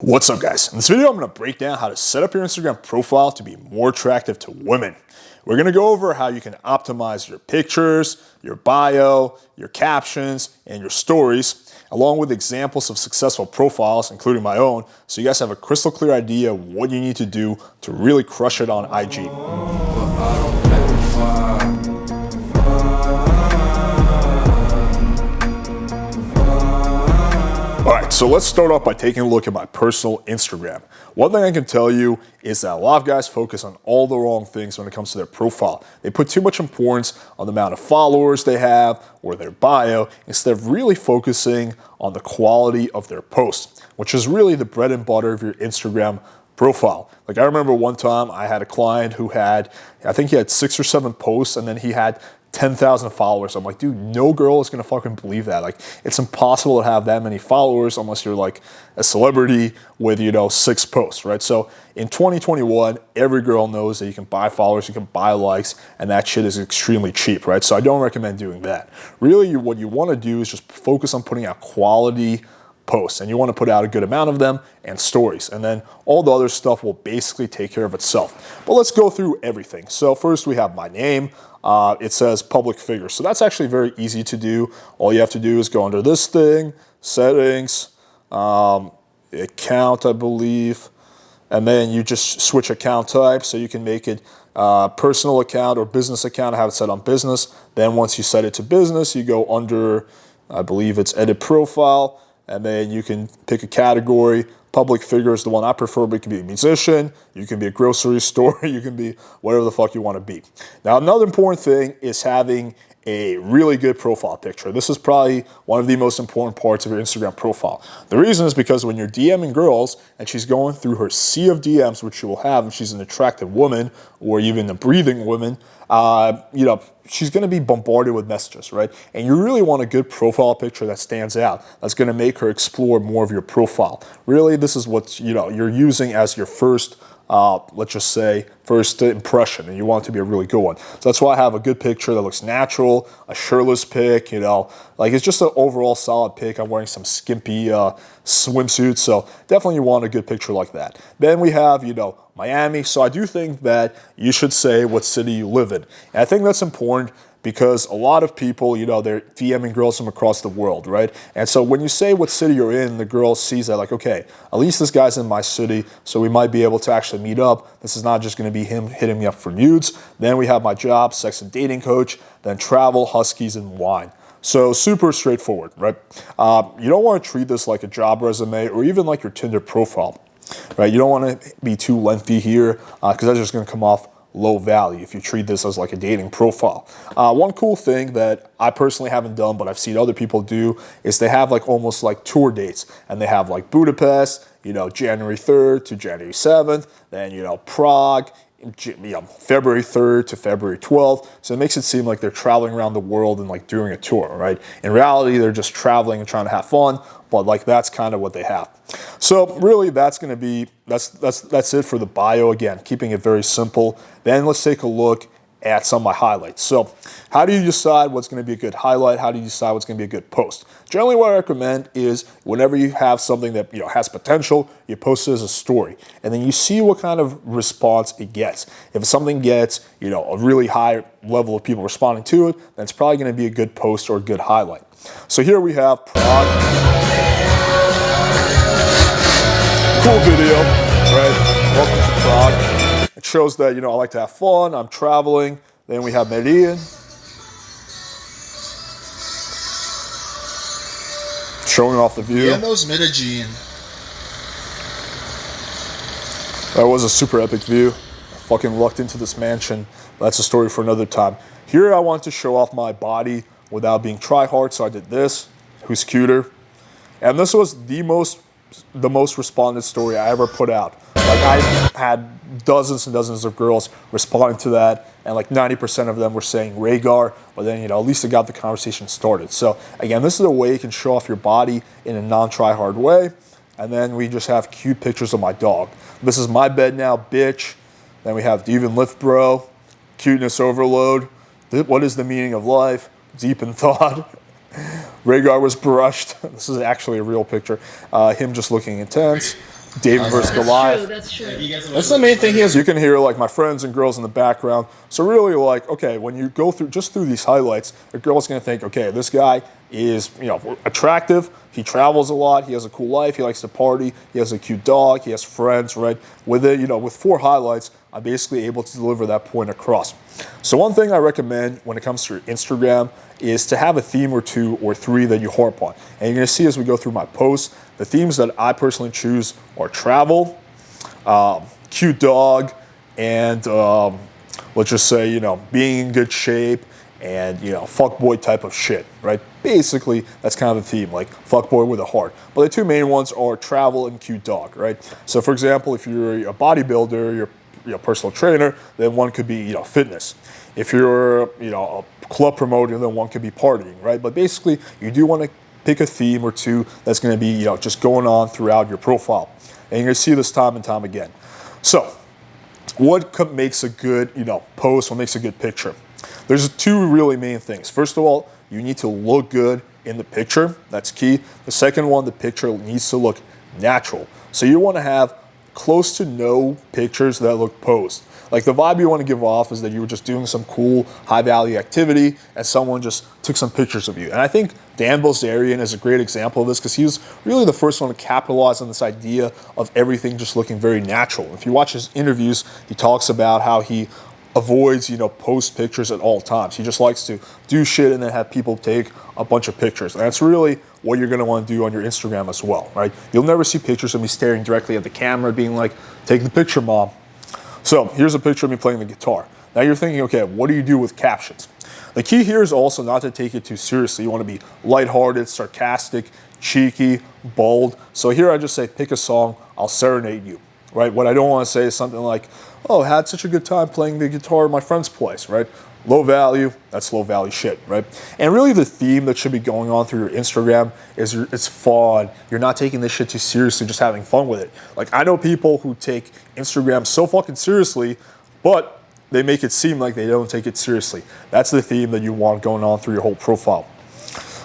What's up, guys? In this video, I'm going to break down how to set up your Instagram profile to be more attractive to women. We're going to go over how you can optimize your pictures, your bio, your captions, and your stories, along with examples of successful profiles, including my own, so you guys have a crystal clear idea of what you need to do to really crush it on IG. Alright, so let's start off by taking a look at my personal Instagram. One thing I can tell you is that a lot of guys focus on all the wrong things when it comes to their profile. They put too much importance on the amount of followers they have or their bio instead of really focusing on the quality of their posts, which is really the bread and butter of your Instagram profile. Like, I remember one time I had a client who had, I think he had 6 or 7 posts, and then he had 10,000 followers. I'm like, dude, no girl is gonna fucking believe that. Like, it's impossible to have that many followers unless you're like a celebrity with, 6 posts, right? So in 2021, every girl knows that you can buy followers, you can buy likes, and that shit is extremely cheap, right? So I don't recommend doing that. Really, what you wanna do is just focus on putting out quality posts, and you want to put out a good amount of them and stories, and then all the other stuff will basically take care of itself. But let's go through everything. So first we have my name. It says public figure, so that's actually very easy to do. All you have to do is go under this thing, settings, account, I believe, and then you just switch account type, so you can make it personal account or business account. I have it set on business. Then once you set it to business, you go under, I believe it's edit profile, and then you can pick a category. Public figure is the one I prefer, but you can be a musician, you can be a grocery store, you can be whatever the fuck you want to be. Now, another important thing is having a really good profile picture. This is probably one of the most important parts of your Instagram profile. The reason is because when you're DMing girls and she's going through her sea of DMs, which she will have if she's an attractive woman or even a breathing woman, she's going to be bombarded with messages, right? And you really want a good profile picture that stands out, that's going to make her explore more of your profile. Really, this is what you're using as your first, let's just say, first impression, and you want it to be a really good one. So that's why I have a good picture that looks natural, a shirtless pic, like it's just an overall solid pic. I'm wearing some skimpy swimsuit, so definitely you want a good picture like that. Then we have, Miami. So I do think that you should say what city you live in. And I think that's important because a lot of people, they're DMing girls from across the world, right? And so when you say what city you're in, the girl sees that like, okay, at least this guy's in my city, so we might be able to actually meet up. This is not just going to be him hitting me up for nudes. Then we have my job, sex and dating coach, then travel, huskies, and wine. So super straightforward, right? You don't want to treat this like a job resume or even like your Tinder profile. Right, you don't want to be too lengthy here because that's just going to come off low value if you treat this as like a dating profile. One cool thing that I personally haven't done, but I've seen other people do, is they have like almost like tour dates, and they have like Budapest, January 3rd to January 7th, then Prague, February 3rd to February 12th. So it makes it seem like they're traveling around the world and like doing a tour, right? In reality, they're just traveling and trying to have fun, but like that's kind of what they have. So really that's going to be, that's it for the bio. Again, keeping it very simple. Then let's take a look at some of my highlights. So how do you decide what's going to be a good highlight? How do you decide what's going to be a good post? Generally, what I recommend is whenever you have something that has potential, you post it as a story, and then you see what kind of response it gets. If something gets a really high level of people responding to it, then it's probably going to be a good post or a good highlight. So here we have Prague. Cool video, right? Welcome to Prague. It shows that, I like to have fun, I'm traveling. Then we have Medellin. Showing off the view. Yeah, those Medellin. That was a super epic view. I fucking lucked into this mansion. That's a story for another time. Here I want to show off my body without being try-hard, so I did this. Who's cuter? And this was the most responded story I ever put out. Like, I had dozens and dozens of girls responding to that, and like 90% of them were saying Rhaegar, but then, at least it got the conversation started. So again, this is a way you can show off your body in a non-try-hard way. And then we just have cute pictures of my dog. This is my bed now, bitch. Then we have Even Lift Bro, cuteness overload. What is the meaning of life? Deep in thought. Rhaegar was brushed. This is actually a real picture. Him just looking intense. David versus Goliath. That's true. That's the main thing he has. You can hear like my friends and girls in the background. So really like, okay, when you go through these highlights, a girl's gonna think, okay, this guy is, attractive. He travels a lot. He has a cool life. He likes to party. He has a cute dog. He has friends, right? With it, with 4 highlights, I'm basically able to deliver that point across. So one thing I recommend when it comes to your Instagram is to have a theme or 2 or 3 that you harp on. And you're gonna see as we go through my posts, the themes that I personally choose are travel, cute dog, and let's just say, being in good shape, and fuckboy type of shit, right? Basically, that's kind of the theme, like fuckboy with a heart. But the 2 main ones are travel and cute dog, right? So for example, if you're a bodybuilder, you're a personal trainer, then one could be fitness. If you're a club promoter, then one could be partying, right? But basically, you do want to pick a theme or 2 that's going to be just going on throughout your profile, and you're going to see this time and time again. So what makes a good post? What makes a good picture? There's 2 really main things. First of all, you need to look good in the picture. That's key. The second one, the picture needs to look natural. So you want to have close to no pictures that look posed. Like the vibe you want to give off is that you were just doing some cool high value activity and someone just took some pictures of you. And I think Dan Bilzerian is a great example of this because he was really the first one to capitalize on this idea of everything just looking very natural. If you watch his interviews, he talks about how he avoids, post pictures at all times. He just likes to do shit and then have people take a bunch of pictures. And that's really what you're going to want to do on your Instagram as well, right? You'll never see pictures of me staring directly at the camera being like, take the picture, mom. So here's a picture of me playing the guitar. Now you're thinking, okay, what do you do with captions? The key here is also not to take it too seriously. You want to be lighthearted, sarcastic, cheeky, bold. So here I just say, pick a song, I'll serenade you, right? What I don't want to say is something like, oh, I had such a good time playing the guitar at my friend's place, right? Low value, that's low value shit, right? And really the theme that should be going on through your Instagram is it's fun. You're not taking this shit too seriously, just having fun with it. Like I know people who take Instagram so fucking seriously, but they make it seem like they don't take it seriously. That's the theme that you want going on through your whole profile.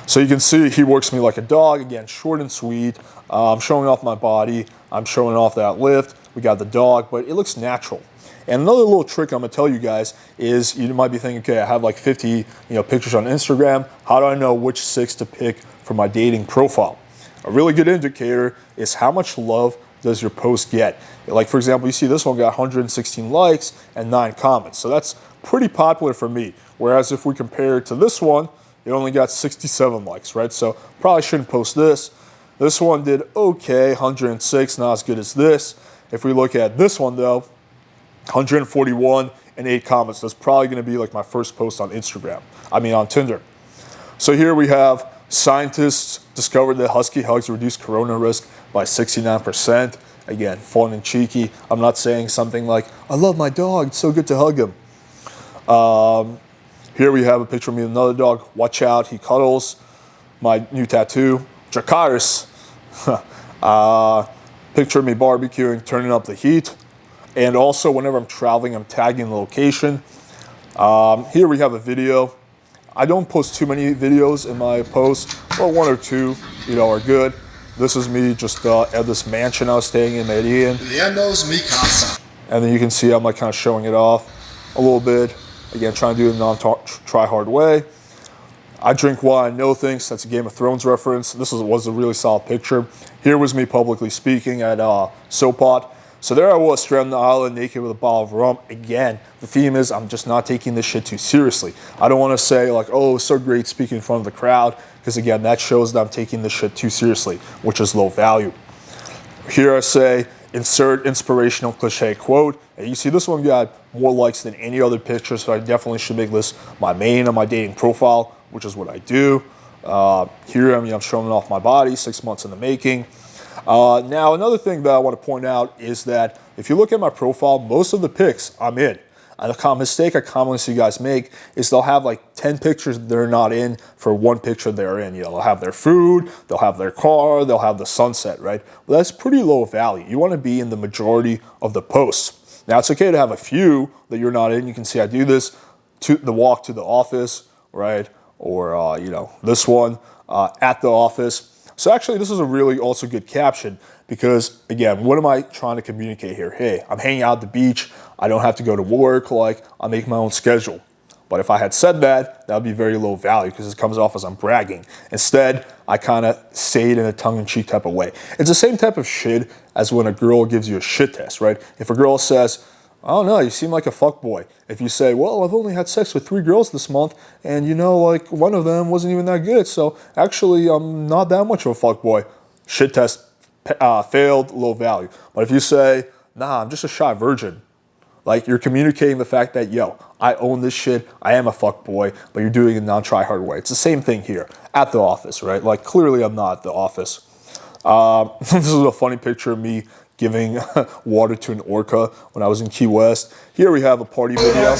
So you can see he works me like a dog. Again, short and sweet. I'm showing off my body. I'm showing off that lift. We got the dog, but it looks natural. And another little trick I'm gonna tell you guys is you might be thinking, okay, I have like 50 pictures on Instagram. How do I know which 6 to pick for my dating profile? A really good indicator is how much love does your post get. Like for example, you see this one got 116 likes and 9 comments. So that's pretty popular for me. Whereas if we compare it to this one, it only got 67 likes, right? So probably shouldn't post this. This one did okay, 106, not as good as this. If we look at this one though, 141 and 8 comments. That's probably going to be like my first post on on Tinder. So here we have scientists discovered that husky hugs reduce corona risk by 69%. Again, fun and cheeky. I'm not saying something like, I love my dog, it's so good to hug him. Here we have a picture of me and another dog. Watch out, he cuddles. My new tattoo, Dracarys. Picture of me barbecuing, turning up the heat. And also, whenever I'm traveling, I'm tagging the location. Here we have a video. I don't post too many videos in my posts, but 1 or 2, are good. This is me just at this mansion I was staying in Medellin. And then you can see I'm like kind of showing it off a little bit. Again, trying to do it in a non-try-hard way. I drink while I know things. That's a Game of Thrones reference. This was a really solid picture. Here was me publicly speaking at Sopot. So there I was, stranded on the island, naked with a bottle of rum. Again, the theme is I'm just not taking this shit too seriously. I don't want to say like, oh, it's so great speaking in front of the crowd, because again, that shows that I'm taking this shit too seriously, which is low value. Here I say, insert inspirational cliche quote. And you see this one got more likes than any other picture, so I definitely should make this my main on my dating profile, which is what I do. Here I'm showing off my body, 6 months in the making. Now, another thing that I want to point out is that if you look at my profile, most of the pics I'm in. And the common mistake I commonly see guys make is they'll have like 10 pictures they're not in for 1 picture they're in. They'll have their food, they'll have their car, they'll have the sunset, right? Well, that's pretty low value. You want to be in the majority of the posts. Now, it's okay to have a few that you're not in. You can see I do this to the walk to the office, right? Or, this one at the office. So actually, this is a really also good caption Because again, what am I trying to communicate here? Hey, I'm hanging out at the beach. I don't have to go to work. Like, I make my own schedule. But if I had said that, that would be very low value because it comes off as I'm bragging. Instead, I kind of say it in a tongue-in-cheek type of way. It's the same type of shit as when a girl gives you a shit test, right? If a girl says, I don't know, you seem like a fuckboy. If you say, well, I've only had sex with 3 girls this month, and you know, like, one of them wasn't even that good, so actually, I'm not that much of a fuckboy. Shit test failed, low value. But if you say, nah, I'm just a shy virgin, like, you're communicating the fact that, yo, I own this shit, I am a fuckboy, but you're doing it in a non-try-hard way. It's the same thing here at the office, right? Like, clearly I'm not at the office. This is a funny picture of me giving water to an orca when I was in Key West. Here we have a party video.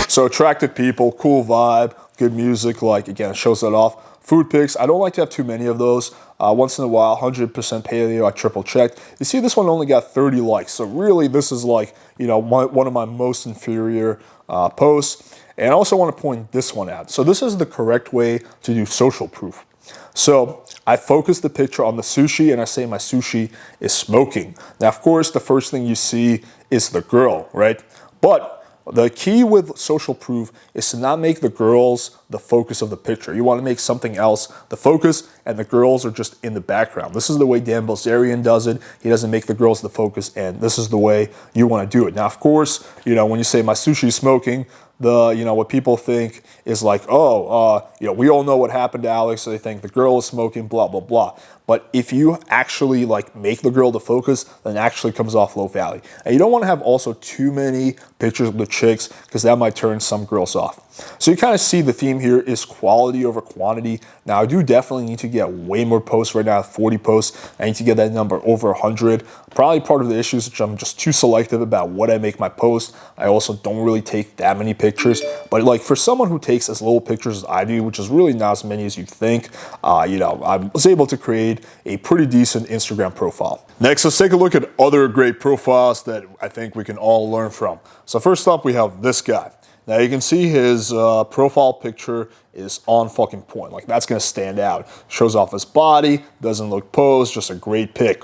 So attractive people, cool vibe, good music, like, again, it shows that off. Food pics, I don't like to have too many of those. Once in a while, 100% paleo, I triple checked. You see, this one only got 30 likes. So really, this is like, you know, one of my most inferior posts. And I also want to point this one out. So this is the correct way to do social proof. So I focus the picture on the sushi and I say my sushi is smoking. Now, of course, the first thing you see is the girl, right? But the key with social proof is to not make the girls the focus of the picture. You want to make something else the focus, and the girls are just in the background. This is the way Dan Bilzerian does it. He doesn't make the girls the focus, and this is the way you want to do it. Now, of course, you know, when you say my sushi is smoking, what people think is like, we all know what happened to Alex. So they think the girl is smoking, blah, blah, blah. But if you actually like make the girl the focus, then it actually comes off low value. And you don't want to have also too many pictures of the chicks because that might turn some girls off. So you kind of see the theme here is quality over quantity. Now, I do definitely need to get way more posts right now, 40 posts. I need to get that number over 100. Probably part of the issue is that I'm just too selective about what I make my posts. I also don't really take that many pictures. But like for someone who takes as little pictures as I do, which is really not as many as you think, I was able to create a pretty decent Instagram profile. Next, let's take a look at other great profiles that I think we can all learn from. So first up, we have this guy. Now you can see his profile picture is on fucking point. Like that's gonna stand out. Shows off his body, doesn't look posed, just a great pic.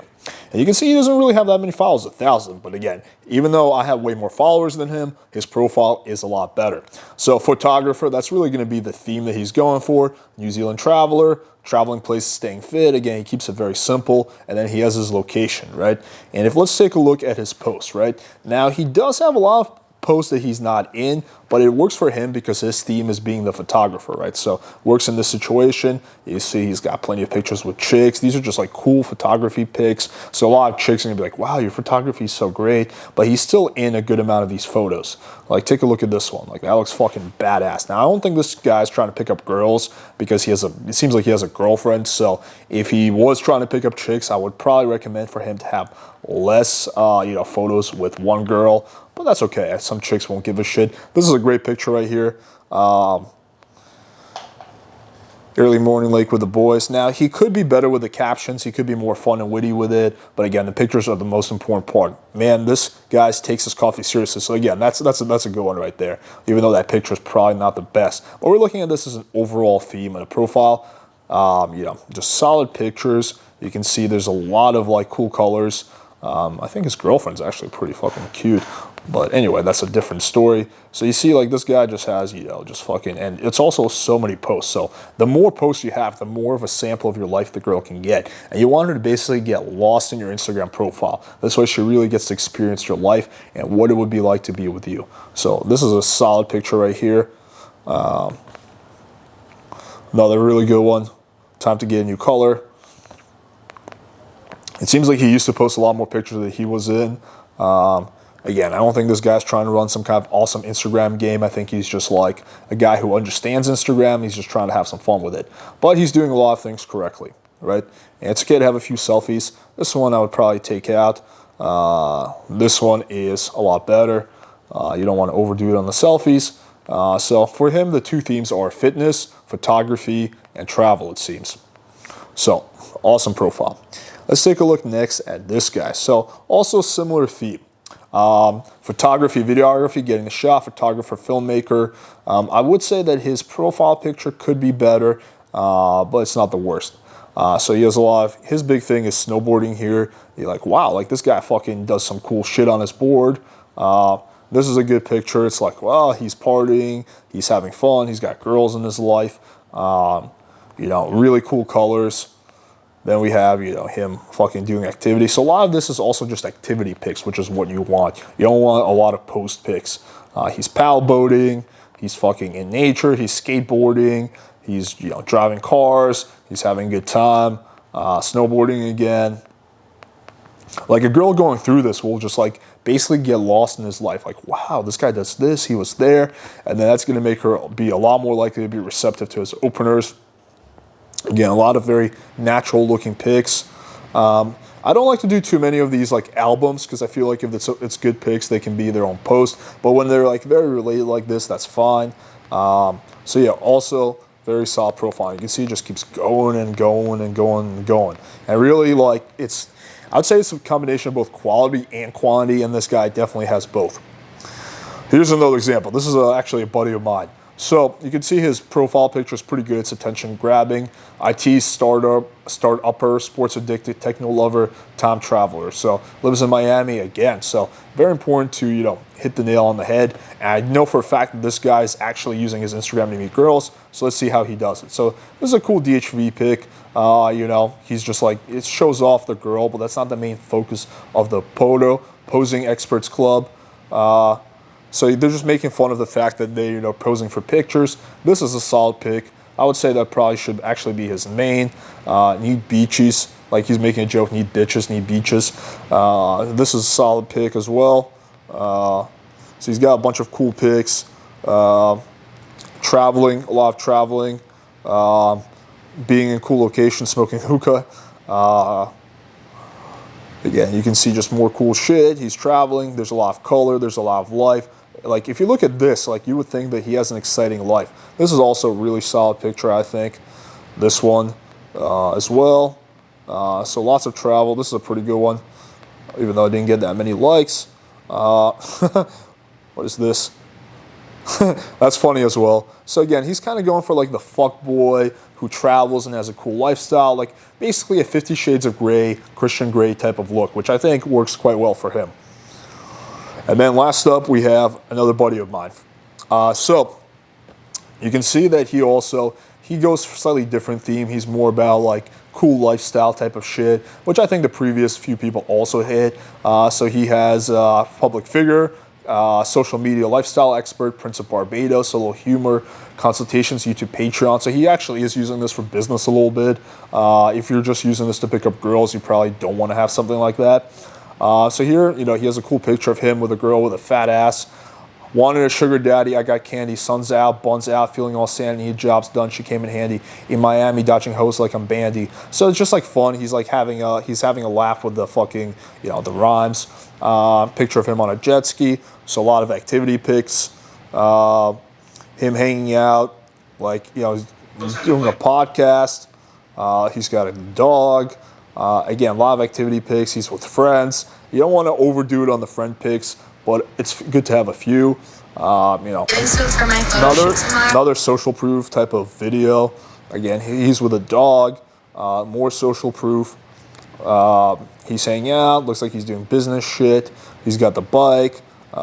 And you can see he doesn't really have that many followers, 1,000. But again, even though I have way more followers than him, his profile is a lot better. So photographer, that's really gonna be the theme that he's going for. New Zealand traveler, traveling places, staying fit. Again, he keeps it very simple. And then he has his location, right? And if let's take a look at his posts, right? Now he does have a lot of post that he's not in, but it works for him because his theme is being the photographer, right? So works in this situation. You see he's got plenty of pictures with chicks. These are just like cool photography pics. So a lot of chicks are gonna be like, wow, your photography is so great, but he's still in a good amount of these photos. Like take a look at this one. Like that looks fucking badass. Now I don't think this guy's trying to pick up girls because it seems like he has a girlfriend. So if he was trying to pick up chicks, I would probably recommend for him to have less, photos with one girl. But that's okay. Some chicks won't give a shit. This is a great picture right here. Early morning lake with the boys. Now, he could be better with the captions. He could be more fun and witty with it. But again, the pictures are the most important part. Man, this guy takes his coffee seriously. So again, that's a good one right there. Even though that picture is probably not the best. But we're looking at this as an overall theme and a profile. Just solid pictures. You can see there's a lot of like cool colors. I think his girlfriend's actually pretty fucking cute. But anyway, that's a different story. So you see like this guy just has, just fucking, and it's also so many posts. So the more posts you have, the more of a sample of your life the girl can get. And you want her to basically get lost in your Instagram profile. This way she really gets to experience your life and what it would be like to be with you. So this is a solid picture right here. Another really good one. Time to get a new color. It seems like he used to post a lot more pictures that he was in. Again, I don't think this guy's trying to run some kind of awesome Instagram game. I think he's just like a guy who understands Instagram. He's just trying to have some fun with it. But he's doing a lot of things correctly, right? And it's okay to have a few selfies. This one I would probably take out. This one is a lot better. You don't want to overdo it on the selfies. So for him, the two themes are fitness, photography, and travel, it seems. So, awesome profile. Let's take a look next at this guy. So, also similar theme. Photography, videography, getting the shot, photographer, filmmaker. I would say that his profile picture could be better, but it's not the worst. So he has a lot of, his big thing is snowboarding here. You're like, wow, like this guy fucking does some cool shit on his board. This is a good picture. It's like, well, he's partying, he's having fun, he's got girls in his life. You know, really cool colors. Then we have, you know, him fucking doing activity. So a lot of this is also just activity pics, which is what you want. You don't want a lot of post pics. He's paddle boating, he's fucking in nature, he's skateboarding, he's, you know, driving cars, he's having a good time, snowboarding again. Like a girl going through this will just like basically get lost in his life. Like, wow, this guy does this, he was there. And then that's going to make her be a lot more likely to be receptive to his openers. Again, a lot of very natural looking pics. I don't like to do too many of these like albums because I feel like if it's good pics, they can be their own post. But when they're like very related like this, that's fine. So yeah, also very solid profile. You can see it just keeps going and going and going and going. And really like I would say it's a combination of both quality and quantity, and this guy definitely has both. Here's another example. This is actually a buddy of mine. So you can see his profile picture is pretty good. It's attention grabbing. IT start-upper, sports addicted, techno lover, time traveler. So lives in Miami again. So very important to, you know, hit the nail on the head. And I know for a fact that this guy is actually using his Instagram to meet girls. So let's see how he does it. So this is a cool DHV pic. You know, he's just like, it shows off the girl, but that's not the main focus of the photo. Posing Experts Club. So they're just making fun of the fact that they're, you know, posing for pictures. This is a solid pic. I would say that probably should actually be his main. Need beaches. Like he's making a joke, need bitches, need beaches. This is a solid pic as well. So he's got a bunch of cool pics. Traveling, a lot of traveling. Being in cool locations, smoking hookah. Again, you can see just more cool shit. He's traveling. There's a lot of color. There's a lot of life. Like, if you look at this, like, you would think that he has an exciting life. This is also a really solid picture, I think. This one as well. So lots of travel. This is a pretty good one, even though I didn't get that many likes. What is this? That's funny as well. So again, he's kind of going for like the fuck boy who travels and has a cool lifestyle, like basically a 50 Shades of Grey, Christian Grey type of look, which I think works quite well for him. And then last up, we have another buddy of mine. So you can see that he goes for a slightly different theme. He's more about like cool lifestyle type of shit, which I think the previous few people also hit. So he has public figure, social media lifestyle expert, Prince of Barbados, a little humor, consultations, YouTube, Patreon. So he actually is using this for business a little bit. If you're just using this to pick up girls, you probably don't want to have something like that. So here, you know, he has a cool picture of him with a girl with a fat ass. Wanted a sugar daddy, I got candy, sun's out, buns out, feeling all sandy, job's done, she came in handy. In Miami, dodging hoes like I'm Bandy. So it's just like fun. He's like having a laugh with the fucking, you know, the rhymes. Picture of him on a jet ski. So a lot of activity pics. Him hanging out, like, you know, he's doing a podcast. He's got a dog. Again, a lot of activity pics. He's with friends. You don't want to overdo it on the friend pics, but it's good to have a few. You know, another social proof type of video. Again, he's with a dog. More social proof. He's hanging out. Looks like he's doing business shit. He's got the bike. You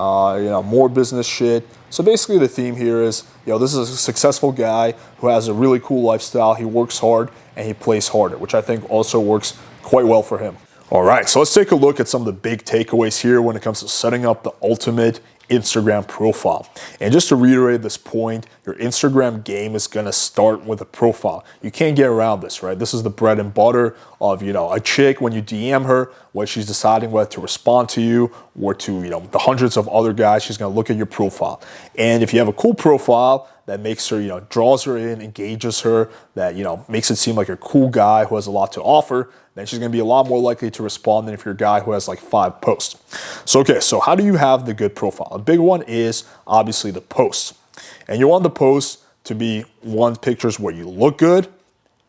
know, more business shit. So basically the theme here is, you know, this is a successful guy who has a really cool lifestyle. He works hard and he plays harder, which I think also works quite well for him. All right, so let's take a look at some of the big takeaways here when it comes to setting up the ultimate Instagram profile. And just to reiterate this point, your Instagram game is gonna start with a profile. You can't get around this, right? This is the bread and butter of, you know, a chick when you DM her, when she's deciding whether to respond to you or to, you know, the hundreds of other guys, she's gonna look at your profile. And if you have a cool profile that makes her, you know, draws her in, engages her, that, you know, makes it seem like you're a cool guy who has a lot to offer, then she's gonna be a lot more likely to respond than if you're a guy who has like 5 posts. So, okay, so how do you have the good profile? A big one is obviously the posts. And you want the posts to be one, pictures where you look good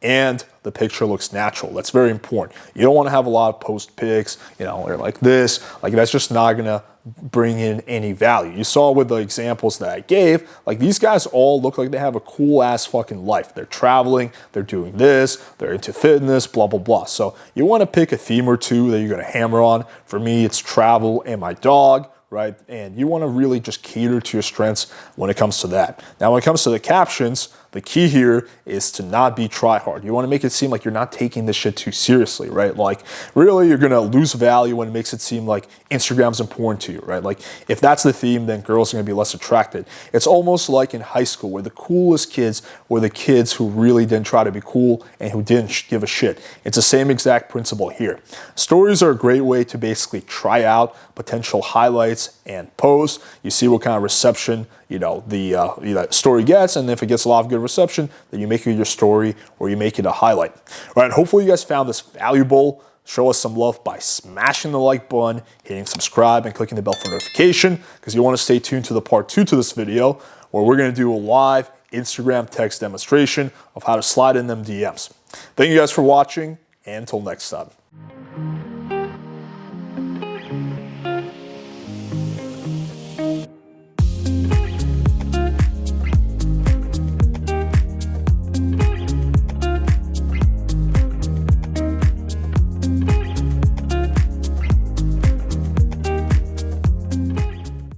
and the picture looks natural. That's very important. You don't want to have a lot of post pics, you know, or like this. Like, that's just not gonna bring in any value. You saw with the examples that I gave, like these guys all look like they have a cool ass fucking life. They're traveling, they're doing this, they're into fitness, blah, blah, blah. So you want to pick a theme or two that you're going to hammer on. For me, it's travel and my dog, right? And you want to really just cater to your strengths when it comes to that. Now, when it comes to the captions, the key here is to not be try hard. You want to make it seem like you're not taking this shit too seriously, right? Like really you're going to lose value when it makes it seem like Instagram's important to you, right? Like if that's the theme, then girls are going to be less attracted. It's almost like in high school where the coolest kids were the kids who really didn't try to be cool and who didn't give a shit. It's the same exact principle here. Stories are a great way to basically try out potential highlights and posts. You see what kind of reception the story gets, and if it gets a lot of good reception, then you make it your story or you make it a highlight. All right, hopefully you guys found this valuable. Show us some love by smashing the like button, hitting subscribe, and clicking the bell for notification, because you want to stay tuned to the part 2 to this video, where we're going to do a live Instagram text demonstration of how to slide in them DMs. Thank you guys for watching, and until next time.